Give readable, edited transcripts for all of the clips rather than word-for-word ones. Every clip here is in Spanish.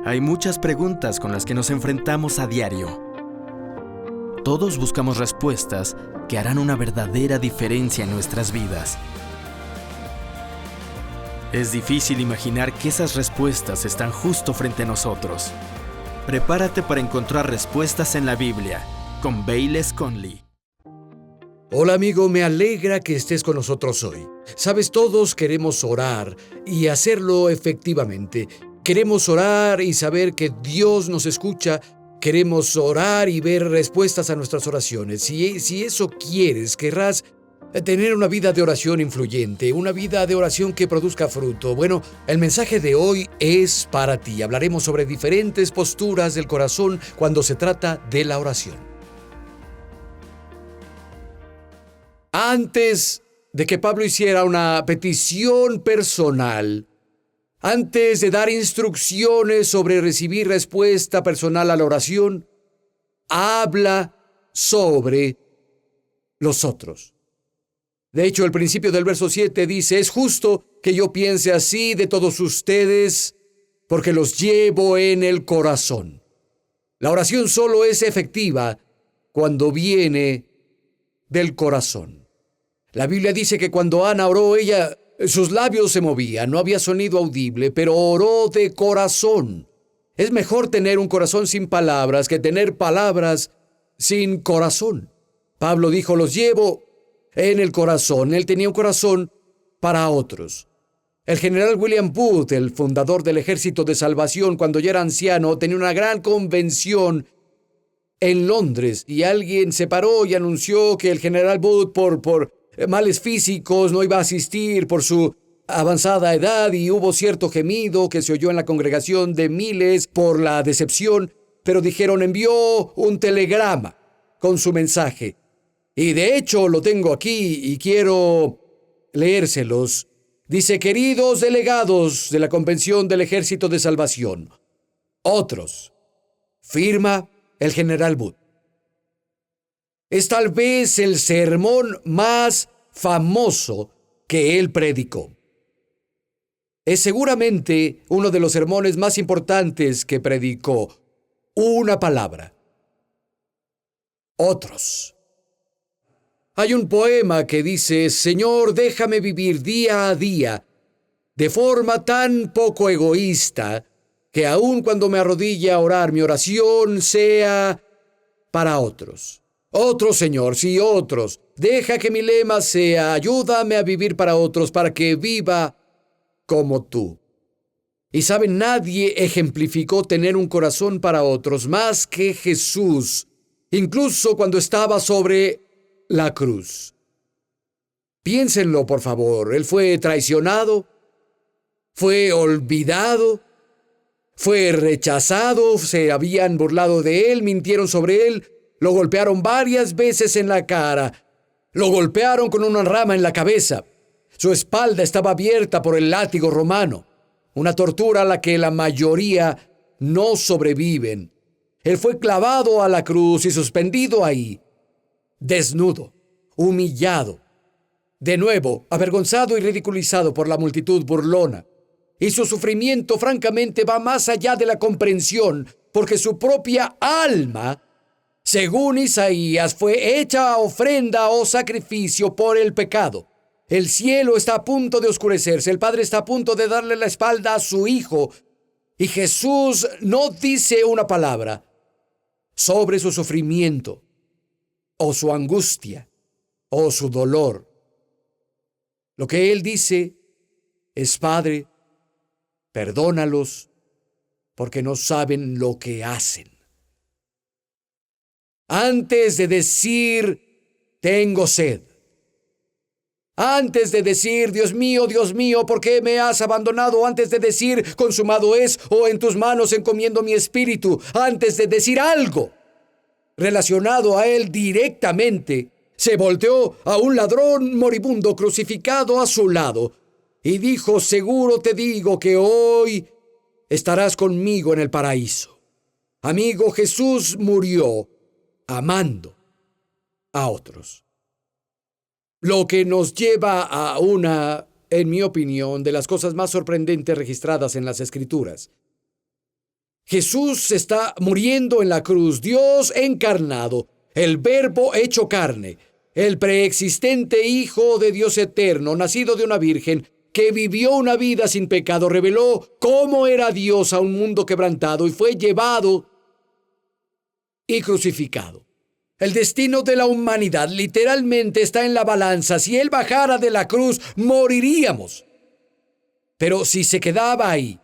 Hay muchas preguntas con las que nos enfrentamos a diario. Todos buscamos respuestas que harán una verdadera diferencia en nuestras vidas. Es difícil imaginar que esas respuestas están justo frente a nosotros. Prepárate para encontrar respuestas en la Biblia con Bayless Conley. Hola amigo, me alegra que estés con nosotros hoy. Sabes, todos queremos orar y hacerlo efectivamente. Queremos orar y saber que Dios nos escucha. Queremos orar y ver respuestas a nuestras oraciones. Si eso quieres, querrás tener una vida de oración influyente, una vida de oración que produzca fruto. Bueno, el mensaje de hoy es para ti. Hablaremos sobre diferentes posturas del corazón cuando se trata de la oración. Antes de que Pablo hiciera una petición personal, antes de dar instrucciones sobre recibir respuesta personal a la oración, habla sobre los otros. De hecho, el principio del verso 7 dice: es justo que yo piense así de todos ustedes, porque los llevo en el corazón. La oración solo es efectiva cuando viene del corazón. La Biblia dice que cuando Ana oró, sus labios se movían, no había sonido audible, pero oró de corazón. Es mejor tener un corazón sin palabras que tener palabras sin corazón. Pablo dijo: los llevo en el corazón. Él tenía un corazón para otros. El general William Booth, el fundador del Ejército de Salvación, cuando ya era anciano, tenía una gran convención en Londres, y alguien se paró y anunció que el general Booth, por males físicos, no iba a asistir por su avanzada edad, y hubo cierto gemido que se oyó en la congregación de miles por la decepción, pero dijeron: envió un telegrama con su mensaje. Y de hecho lo tengo aquí y quiero leérselos. Dice: queridos delegados de la Convención del Ejército de Salvación, otros, firma el general Booth. Es tal vez el sermón más famoso que él predicó. Es seguramente uno de los sermones más importantes que predicó. Una palabra: otros. Hay un poema que dice: Señor, déjame vivir día a día de forma tan poco egoísta que aun cuando me arrodille a orar, mi oración sea para otros. Otros, Señor, sí, otros. Deja que mi lema sea: ayúdame a vivir para otros, para que viva como tú. Y saben, nadie ejemplificó tener un corazón para otros más que Jesús, incluso cuando estaba sobre la cruz. Piénsenlo, por favor. Él fue traicionado, fue olvidado, fue rechazado, se habían burlado de él, mintieron sobre él, lo golpearon varias veces en la cara, lo golpearon con una rama en la cabeza. Su espalda estaba abierta por el látigo romano, una tortura a la que la mayoría no sobreviven. Él fue clavado a la cruz y suspendido ahí, desnudo, humillado, de nuevo avergonzado y ridiculizado por la multitud burlona. Y su sufrimiento francamente va más allá de la comprensión, porque su propia alma, según Isaías, fue hecha ofrenda o sacrificio por el pecado. El cielo está a punto de oscurecerse, el Padre está a punto de darle la espalda a su Hijo, y Jesús no dice una palabra sobre su sufrimiento, o su angustia, o su dolor. Lo que Él dice es: Padre, perdónalos, porque no saben lo que hacen. Antes de decir: tengo sed, antes de decir: Dios mío, ¿por qué me has abandonado? Antes de decir: consumado es, o en tus manos encomiendo mi espíritu, antes de decir algo relacionado a él directamente, se volteó a un ladrón moribundo crucificado a su lado y dijo: seguro te digo que hoy estarás conmigo en el paraíso. Amigo, Jesús murió amando a otros. Lo que nos lleva a una, en mi opinión, de las cosas más sorprendentes registradas en las Escrituras. Jesús está muriendo en la cruz, Dios encarnado, el Verbo hecho carne, el preexistente Hijo de Dios eterno, nacido de una virgen, que vivió una vida sin pecado, reveló cómo era Dios a un mundo quebrantado y fue llevado y crucificado. El destino de la humanidad literalmente está en la balanza. Si Él bajara de la cruz, moriríamos. Pero si se quedaba ahí,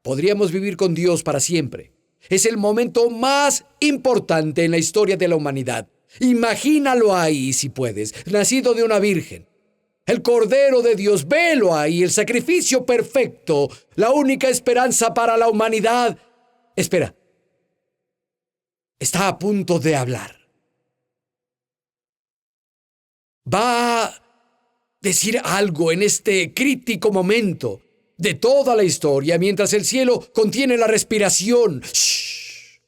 podríamos vivir con Dios para siempre. Es el momento más importante en la historia de la humanidad. Imagínalo ahí, si puedes, nacido de una virgen. El Cordero de Dios, velo ahí, el sacrificio perfecto, la única esperanza para la humanidad. Espera, está a punto de hablar. Va a decir algo en este crítico momento de toda la historia, mientras el cielo contiene la respiración. ¡Shh!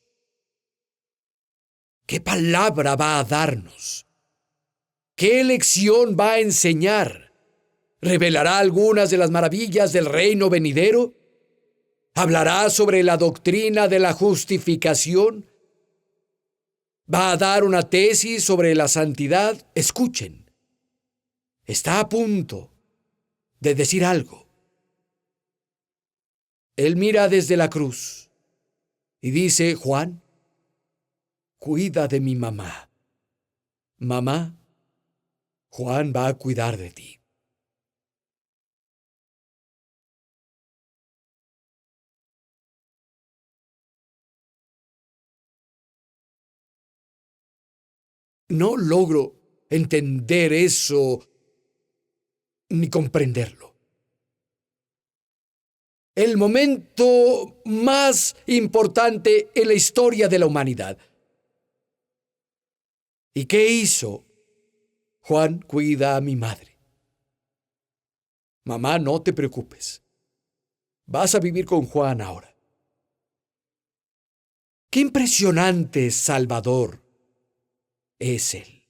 ¿Qué palabra va a darnos? ¿Qué lección va a enseñar? ¿Revelará algunas de las maravillas del reino venidero? ¿Hablará sobre la doctrina de la justificación? ¿Va a dar una tesis sobre la santidad? Escuchen. Está a punto de decir algo. Él mira desde la cruz y dice: Juan, cuida de mi mamá. Mamá, Juan va a cuidar de ti. No logro entender eso ni comprenderlo. El momento más importante en la historia de la humanidad. ¿Y qué hizo? Juan, cuida a mi madre. Mamá, no te preocupes. Vas a vivir con Juan ahora. Qué impresionante Salvador es Él.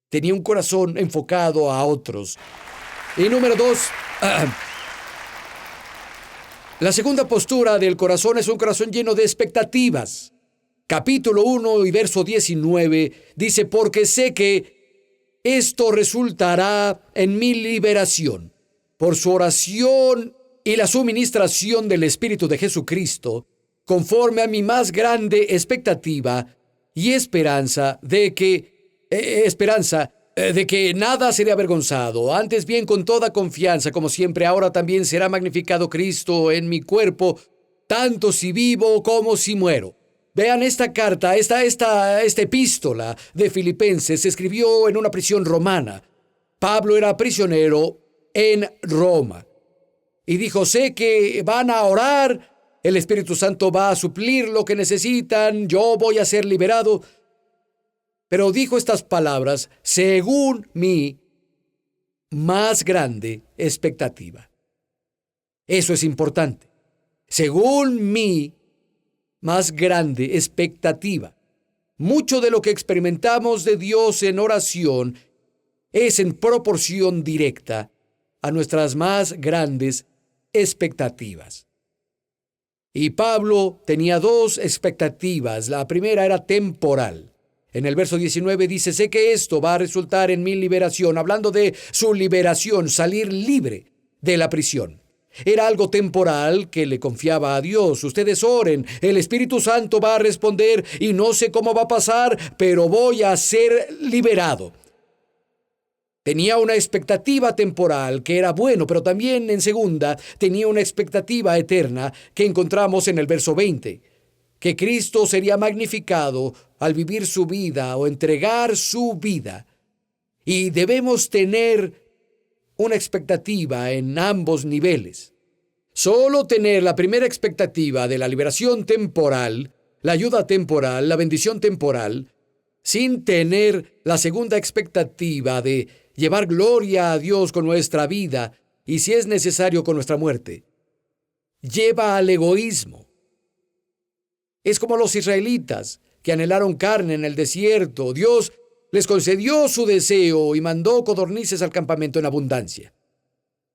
Tenía un corazón enfocado a otros. Y número 2, la segunda postura del corazón es un corazón lleno de expectativas. Capítulo 1 y verso 19 dice: porque sé que esto resultará en mi liberación. Por su oración y la suministración del Espíritu de Jesucristo, conforme a mi más grande expectativa y esperanza de que nada seré avergonzado, antes bien con toda confianza, como siempre, ahora también será magnificado Cristo en mi cuerpo, tanto si vivo como si muero. Vean esta carta, esta epístola de Filipenses se escribió en una prisión romana. Pablo era prisionero en Roma. Y dijo: sé que van a orar, el Espíritu Santo va a suplir lo que necesitan, yo voy a ser liberado. Pero dijo estas palabras: según mi más grande expectativa. Eso es importante. Según mi más grande expectativa. Mucho de lo que experimentamos de Dios en oración es en proporción directa a nuestras más grandes expectativas. Y Pablo tenía dos expectativas. La primera era temporal. En el verso 19 dice: sé que esto va a resultar en mi liberación, hablando de su liberación, salir libre de la prisión. Era algo temporal que le confiaba a Dios. Ustedes oren, el Espíritu Santo va a responder y no sé cómo va a pasar, pero voy a ser liberado. Tenía una expectativa temporal que era bueno, pero también en segunda tenía una expectativa eterna que encontramos en el verso 20. Que Cristo sería magnificado al vivir su vida o entregar su vida. Y debemos tener una expectativa en ambos niveles. Solo tener la primera expectativa de la liberación temporal, la ayuda temporal, la bendición temporal, sin tener la segunda expectativa de llevar gloria a Dios con nuestra vida y, si es necesario, con nuestra muerte, lleva al egoísmo. Es como los israelitas que anhelaron carne en el desierto. Dios les concedió su deseo y mandó codornices al campamento en abundancia.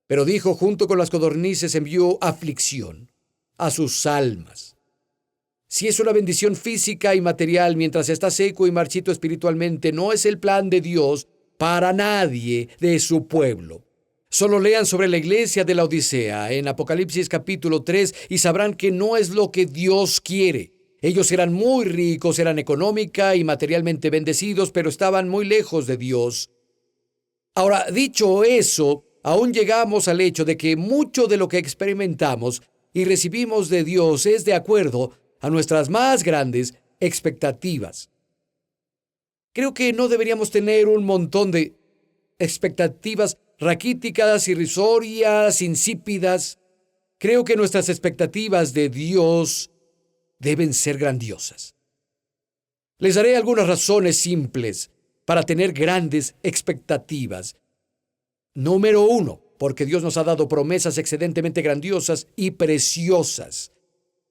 Pero dijo: junto con las codornices envió aflicción a sus almas. Si es una bendición física y material mientras está seco y marchito espiritualmente, no es el plan de Dios para nadie de su pueblo. Solo lean sobre la iglesia de la Odisea en Apocalipsis capítulo 3 y sabrán que no es lo que Dios quiere. Ellos eran muy ricos, eran económica y materialmente bendecidos, pero estaban muy lejos de Dios. Ahora, dicho eso, aún llegamos al hecho de que mucho de lo que experimentamos y recibimos de Dios es de acuerdo a nuestras más grandes expectativas. Creo que no deberíamos tener un montón de expectativas raquíticas, irrisorias, insípidas. Creo que nuestras expectativas de Dios deben ser grandiosas. Les daré algunas razones simples para tener grandes expectativas. Número 1, porque Dios nos ha dado promesas excedentemente grandiosas y preciosas.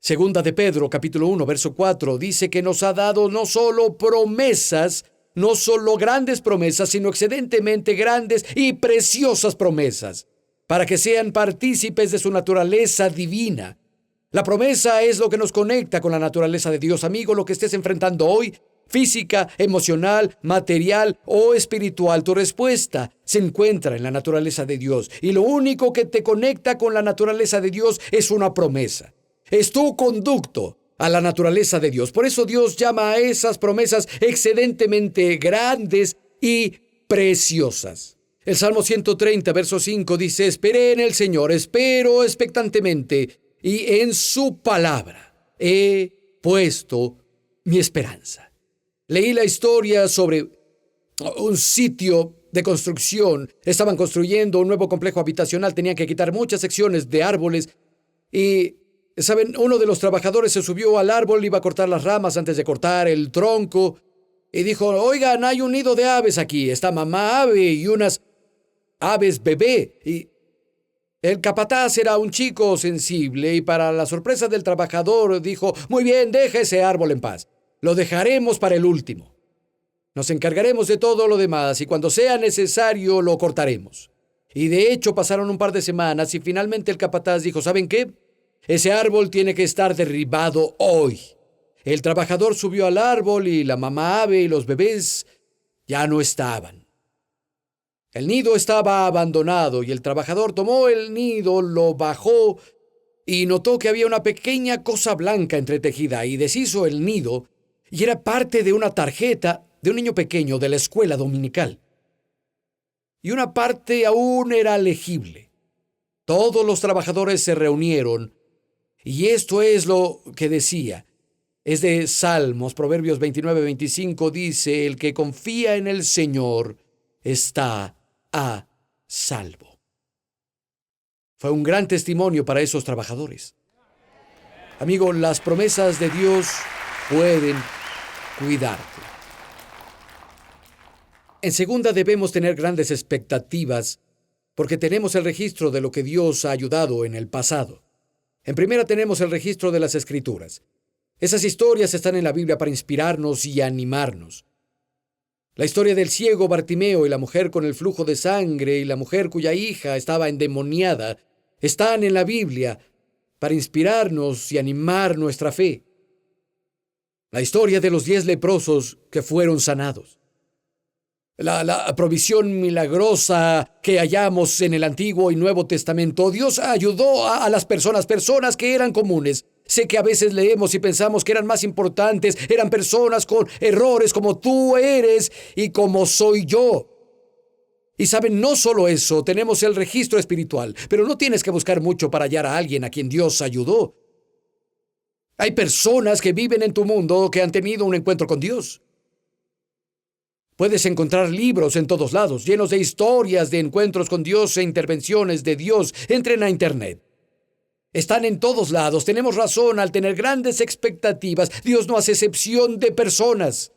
Segunda de Pedro, capítulo 1, verso 4, dice que nos ha dado no solo promesas, no solo grandes promesas, sino excedentemente grandes y preciosas promesas, para que sean partícipes de su naturaleza divina. La promesa es lo que nos conecta con la naturaleza de Dios. Amigo, lo que estés enfrentando hoy, física, emocional, material o espiritual, tu respuesta se encuentra en la naturaleza de Dios. Y lo único que te conecta con la naturaleza de Dios es una promesa. Es tu conducto a la naturaleza de Dios. Por eso Dios llama a esas promesas excedentemente grandes y preciosas. El Salmo 130, verso 5 dice: esperé en el Señor, espero expectantemente, y en su palabra he puesto mi esperanza. Leí la historia sobre un sitio de construcción. Estaban construyendo un nuevo complejo habitacional, tenían que quitar muchas secciones de árboles y, ¿saben? Uno de los trabajadores se subió al árbol, iba a cortar las ramas antes de cortar el tronco y dijo: oigan, hay un nido de aves aquí, está mamá ave y unas aves bebé. Y el capataz era un chico sensible y, para la sorpresa del trabajador, dijo: muy bien, deja ese árbol en paz. Lo dejaremos para el último. Nos encargaremos de todo lo demás y cuando sea necesario lo cortaremos. Y de hecho pasaron un par de semanas y finalmente el capataz dijo: ¿saben qué? Ese árbol tiene que estar derribado hoy. El trabajador subió al árbol y la mamá ave y los bebés ya no estaban. El nido estaba abandonado y el trabajador tomó el nido, lo bajó y notó que había una pequeña cosa blanca entretejida y deshizo el nido y era parte de una tarjeta de un niño pequeño de la escuela dominical. Y una parte aún era legible. Todos los trabajadores se reunieron y esto es lo que decía. Es de Salmos, Proverbios 29-25, dice: el que confía en el Señor está a salvo. Fue un gran testimonio para esos trabajadores. Amigo, las promesas de Dios pueden cuidarte. En segunda, debemos tener grandes expectativas porque tenemos el registro de lo que Dios ha ayudado en el pasado. En primera, tenemos el registro de las Escrituras. Esas historias están en la Biblia para inspirarnos y animarnos. La historia del ciego Bartimeo y la mujer con el flujo de sangre y la mujer cuya hija estaba endemoniada están en la Biblia para inspirarnos y animar nuestra fe. La historia de los 10 leprosos que fueron sanados. La provisión milagrosa que hallamos en el Antiguo y Nuevo Testamento. Dios ayudó a las personas que eran comunes. Sé que a veces leemos y pensamos que eran más importantes, eran personas con errores como tú eres y como soy yo. Y saben, no solo eso, tenemos el registro espiritual, pero no tienes que buscar mucho para hallar a alguien a quien Dios ayudó. Hay personas que viven en tu mundo que han tenido un encuentro con Dios. Puedes encontrar libros en todos lados, llenos de historias de encuentros con Dios e intervenciones de Dios. Entren a Internet. Están en todos lados. Tenemos razón al tener grandes expectativas. Dios no hace excepción de personas.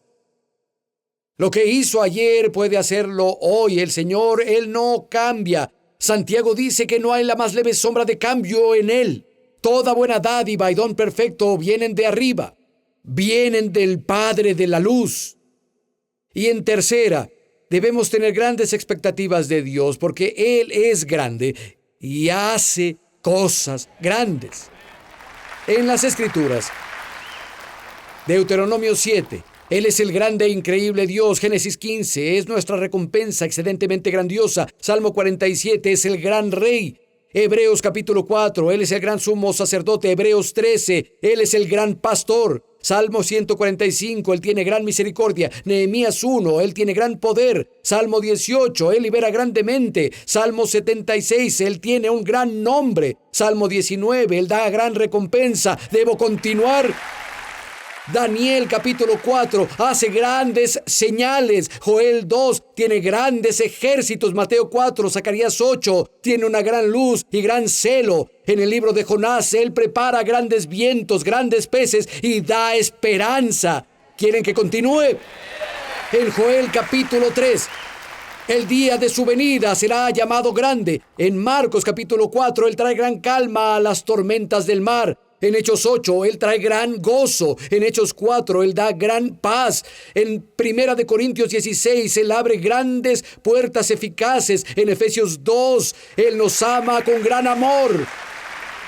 Lo que hizo ayer puede hacerlo hoy. El Señor, Él no cambia. Santiago dice que no hay la más leve sombra de cambio en Él. Toda buena dádiva y don perfecto vienen de arriba. Vienen del Padre de la luz. Y en tercera, debemos tener grandes expectativas de Dios porque Él es grande y hace cosas grandes. En las Escrituras Deuteronomio 7. Él es el grande e increíble Dios. Génesis 15. Es nuestra recompensa excedentemente grandiosa. Salmo 47. Es el gran rey. Hebreos capítulo 4. Él es el gran sumo sacerdote. Hebreos 13. Él es el gran pastor. Salmo 145, Él tiene gran misericordia. Nehemías 1, Él tiene gran poder. Salmo 18, Él libera grandemente. Salmo 76, Él tiene un gran nombre. Salmo 19, Él da gran recompensa. Debo continuar. Daniel capítulo 4 hace grandes señales. Joel 2 tiene grandes ejércitos. Mateo 4, Zacarías 8 tiene una gran luz y gran celo. En el libro de Jonás, Él prepara grandes vientos, grandes peces y da esperanza. ¿Quieren que continúe? En Joel capítulo 3, el día de su venida será llamado grande. En Marcos capítulo 4, Él trae gran calma a las tormentas del mar. En Hechos 8, Él trae gran gozo. En Hechos 4, Él da gran paz. En Primera de Corintios 16, Él abre grandes puertas eficaces. En Efesios 2, Él nos ama con gran amor.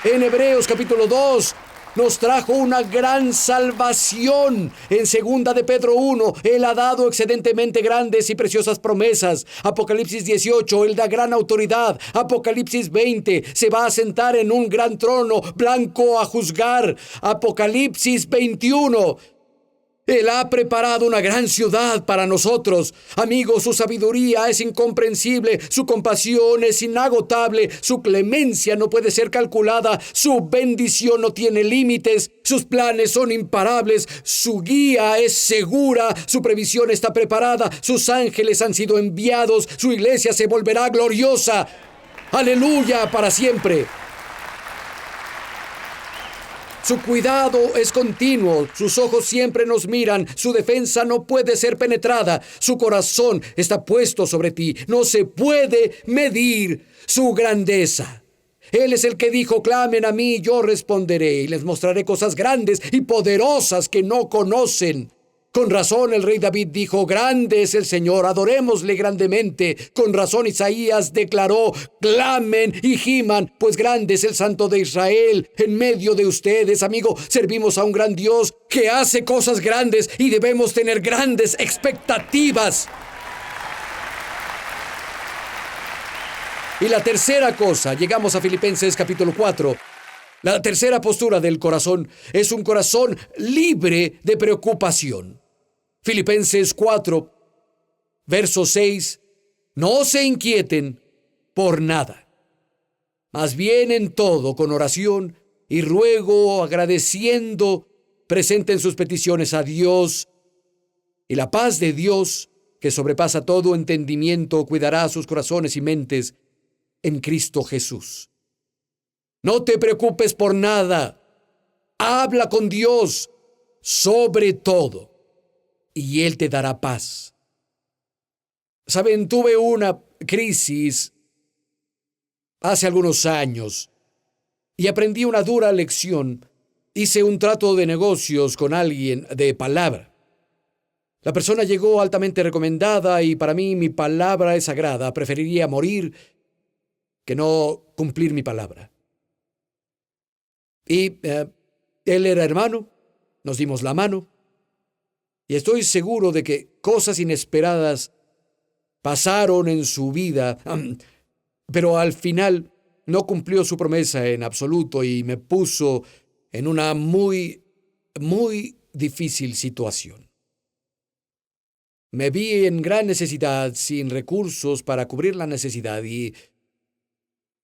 En Hebreos capítulo 2, nos trajo una gran salvación. En segunda de Pedro 1, Él ha dado excedentemente grandes y preciosas promesas. Apocalipsis 18, Él da gran autoridad. Apocalipsis 20, se va a sentar en un gran trono blanco a juzgar. Apocalipsis 21, Él ha preparado una gran ciudad para nosotros. Amigos, su sabiduría es incomprensible, su compasión es inagotable, su clemencia no puede ser calculada, su bendición no tiene límites, sus planes son imparables, su guía es segura, su previsión está preparada, sus ángeles han sido enviados, su iglesia se volverá gloriosa. ¡Aleluya para siempre! Su cuidado es continuo, sus ojos siempre nos miran, su defensa no puede ser penetrada, su corazón está puesto sobre ti, no se puede medir su grandeza. Él es el que dijo: clamen a mí, yo responderé y les mostraré cosas grandes y poderosas que no conocen. Con razón el rey David dijo: grande es el Señor, adorémosle grandemente. Con razón Isaías declaró: clamen y giman, pues grande es el Santo de Israel. En medio de ustedes, amigo, servimos a un gran Dios que hace cosas grandes y debemos tener grandes expectativas. Y la tercera cosa, llegamos a Filipenses capítulo 4. La tercera postura del corazón es un corazón libre de preocupación. Filipenses 4, verso 6. No se inquieten por nada, más bien en todo, con oración y ruego, agradeciendo, presenten sus peticiones a Dios, y la paz de Dios, que sobrepasa todo entendimiento, cuidará sus corazones y mentes en Cristo Jesús. No te preocupes por nada. Habla con Dios sobre todo y Él te dará paz. Saben, tuve una crisis hace algunos años y aprendí una dura lección. Hice un trato de negocios con alguien de palabra. La persona llegó altamente recomendada y para mí mi palabra es sagrada. Preferiría morir que no cumplir mi palabra. Y él era hermano, nos dimos la mano, y estoy seguro de que cosas inesperadas pasaron en su vida, pero al final no cumplió su promesa en absoluto y me puso en una muy, muy difícil situación. Me vi en gran necesidad, sin recursos para cubrir la necesidad, y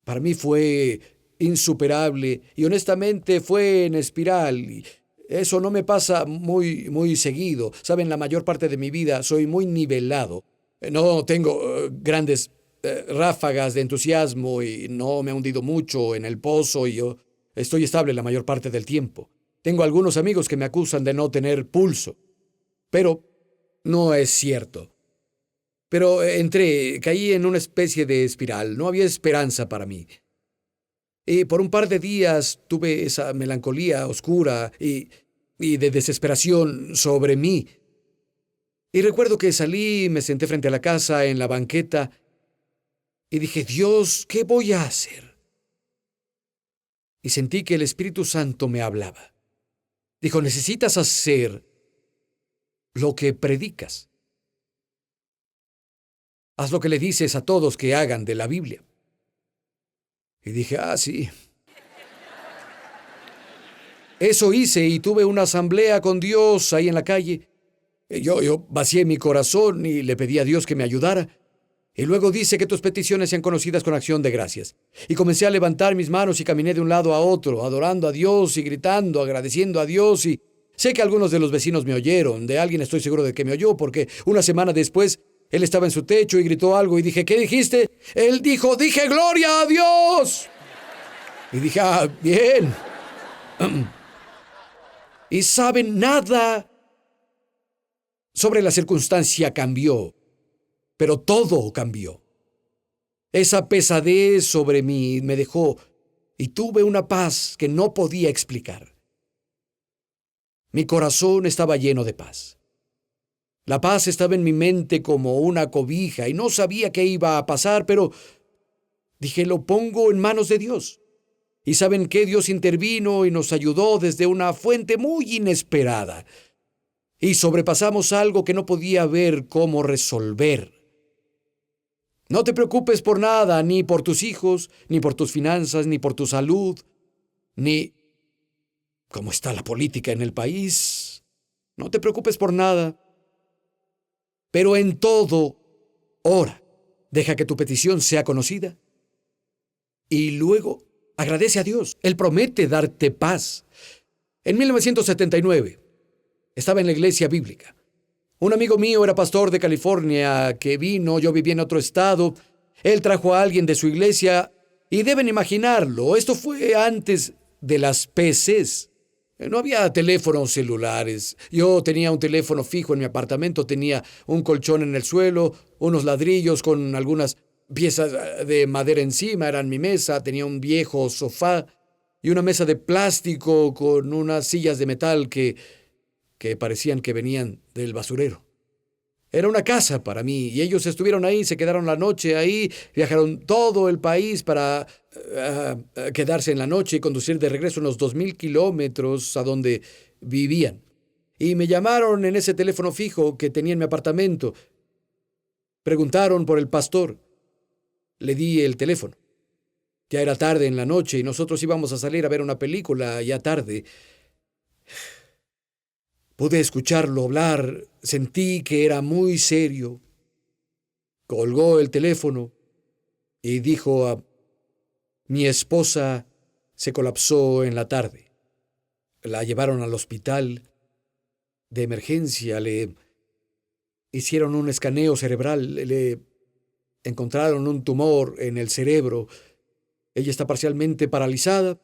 para mí fue insuperable y honestamente fue en espiral. Y eso no me pasa muy seguido. Saben, la mayor parte de mi vida soy muy nivelado. No tengo grandes ráfagas de entusiasmo y no me he hundido mucho en el pozo y yo estoy estable la mayor parte del tiempo. Tengo algunos amigos que me acusan de no tener pulso, pero no es cierto. Pero caí en una especie de espiral. No había esperanza para mí. Y por un par de días tuve esa melancolía oscura y de desesperación sobre mí. Y recuerdo que salí, me senté frente a la casa en la banqueta y dije: Dios, ¿qué voy a hacer? Y sentí que el Espíritu Santo me hablaba. Dijo, necesitas hacer lo que predicas. Haz lo que le dices a todos que hagan de la Biblia. Y dije, sí. Eso hice y tuve una asamblea con Dios ahí en la calle. Yo vacié mi corazón y le pedí a Dios que me ayudara. Y luego dice que tus peticiones sean conocidas con acción de gracias. Y comencé a levantar mis manos y caminé de un lado a otro, adorando a Dios y gritando, agradeciendo a Dios. Y sé que algunos de los vecinos me oyeron. De alguien estoy seguro de que me oyó, porque una semana después él estaba en su techo y gritó algo. Y dije, ¿qué dijiste? Él dijo, dije gloria a Dios. Y dije, bien. Y saben, nada sobre la circunstancia cambió, pero todo cambió. Esa pesadez sobre mí me dejó y tuve una paz que no podía explicar. Mi corazón estaba lleno de paz. La paz estaba en mi mente como una cobija y no sabía qué iba a pasar, pero dije, lo pongo en manos de Dios. Y ¿saben qué? Dios intervino y nos ayudó desde una fuente muy inesperada. Y sobrepasamos algo que no podía ver cómo resolver. No te preocupes por nada, ni por tus hijos, ni por tus finanzas, ni por tu salud, ni cómo está la política en el país. No te preocupes por nada. Pero en todo, ora. Deja que tu petición sea conocida. Y luego, agradece a Dios. Él promete darte paz. En 1979, estaba en la iglesia bíblica. Un amigo mío era pastor de California que vino, yo vivía en otro estado. Él trajo a alguien de su iglesia y deben imaginarlo, esto fue antes de las PCs. No había teléfonos celulares. Yo tenía un teléfono fijo en mi apartamento, tenía un colchón en el suelo, unos ladrillos con algunas piezas de madera encima, eran mi mesa, tenía un viejo sofá y una mesa de plástico con unas sillas de metal que parecían que venían del basurero. Era una casa para mí y ellos estuvieron ahí, se quedaron la noche ahí, viajaron todo el país para quedarse en la noche y conducir de regreso unos 2,000 kilómetros a donde vivían. Y me llamaron en ese teléfono fijo que tenía en mi apartamento. Preguntaron por el pastor. Le di el teléfono. Ya era tarde en la noche y nosotros íbamos a salir a ver una película ya tarde. Pude escucharlo hablar, sentí que era muy serio. Colgó el teléfono y dijo, mi esposa se colapsó en la tarde. La llevaron al hospital de emergencia, le hicieron un escaneo cerebral, le encontraron un tumor en el cerebro. Ella está parcialmente paralizada.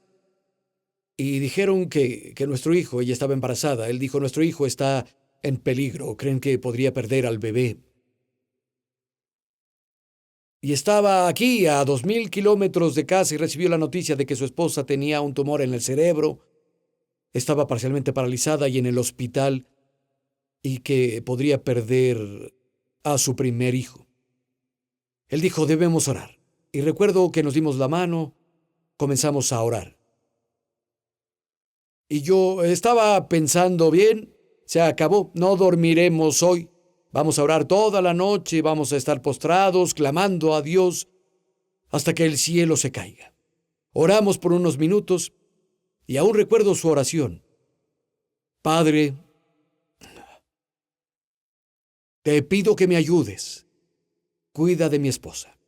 Y dijeron que nuestro hijo, ella estaba embarazada, él dijo, nuestro hijo está en peligro, creen que podría perder al bebé. Y estaba aquí a 2,000 kilómetros de casa y recibió la noticia de que su esposa tenía un tumor en el cerebro, estaba parcialmente paralizada y en el hospital, y que podría perder a su primer hijo. Él dijo, debemos orar. Y recuerdo que nos dimos la mano, comenzamos a orar. Y yo estaba pensando, bien, se acabó, no dormiremos hoy. Vamos a orar toda la noche, vamos a estar postrados, clamando a Dios, hasta que el cielo se caiga. Oramos por unos minutos, y aún recuerdo su oración. Padre, te pido que me ayudes. Cuida de mi esposa.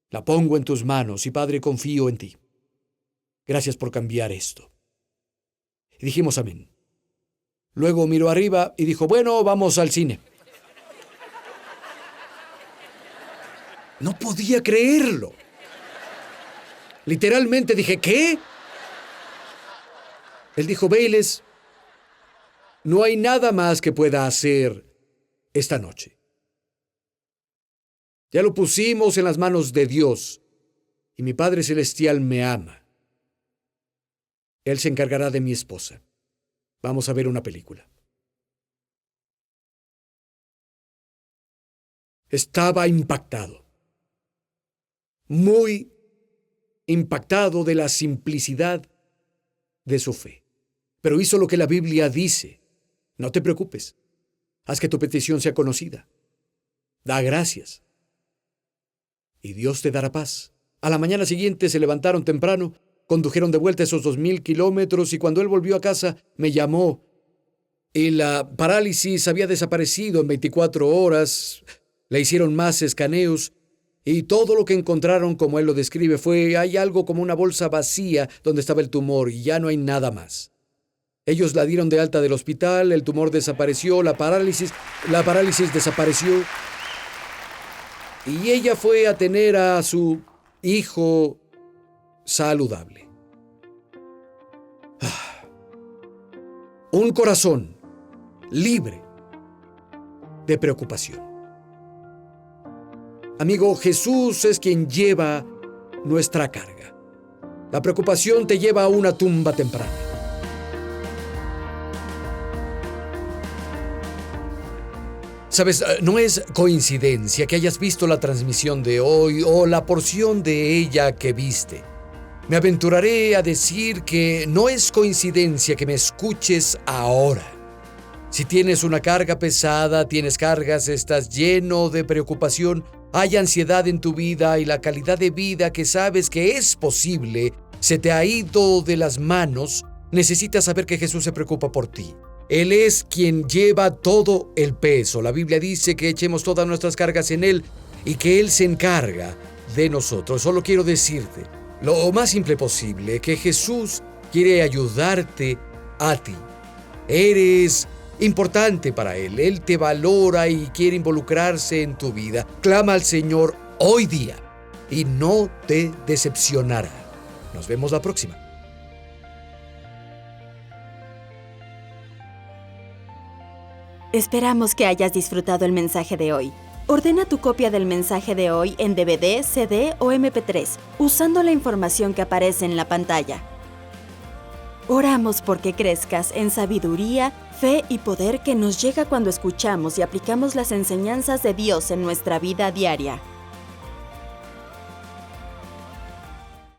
La pongo en tus manos, y Padre, confío en ti. Gracias por cambiar esto. Y dijimos amén. Luego miró arriba y dijo, bueno, vamos al cine. No podía creerlo. Literalmente dije, ¿qué? Él dijo, Bayless, no hay nada más que pueda hacer esta noche. Ya lo pusimos en las manos de Dios y mi Padre Celestial me ama. Él se encargará de mi esposa. Vamos a ver una película. Estaba impactado. Muy impactado de la simplicidad de su fe. pero hizo lo que la Biblia dice. No te preocupes. Haz que tu petición sea conocida. Da gracias. Y Dios te dará paz. A la mañana siguiente se levantaron temprano, condujeron de vuelta esos 2,000 kilómetros y cuando él volvió a casa me llamó. Y la parálisis había desaparecido en 24 horas. Le hicieron más escaneos y todo lo que encontraron, como él lo describe, hay algo como una bolsa vacía donde estaba el tumor y ya no hay nada más. Ellos la dieron de alta del hospital, el tumor desapareció, la parálisis desapareció. Y ella fue a tener a su hijo saludable. Un corazón libre de preocupación. Amigo, Jesús es quien lleva nuestra carga. La preocupación te lleva a una tumba temprana. Sabes, no es coincidencia que hayas visto la transmisión de hoy o la porción de ella que viste. Me aventuraré a decir que no es coincidencia que me escuches ahora. Si tienes una carga pesada, tienes cargas, estás lleno de preocupación, hay ansiedad en tu vida y la calidad de vida que sabes que es posible se te ha ido de las manos, necesitas saber que Jesús se preocupa por ti. Él es quien lleva todo el peso. La Biblia dice que echemos todas nuestras cargas en Él y que Él se encarga de nosotros. Solo quiero decirte lo más simple posible, que Jesús quiere ayudarte a ti. Eres importante para Él. Él te valora y quiere involucrarse en tu vida. Clama al Señor hoy día y no te decepcionará. Nos vemos la próxima. Esperamos que hayas disfrutado el mensaje de hoy. Ordena tu copia del mensaje de hoy en DVD, CD o MP3, usando la información que aparece en la pantalla. Oramos porque crezcas en sabiduría, fe y poder que nos llega cuando escuchamos y aplicamos las enseñanzas de Dios en nuestra vida diaria.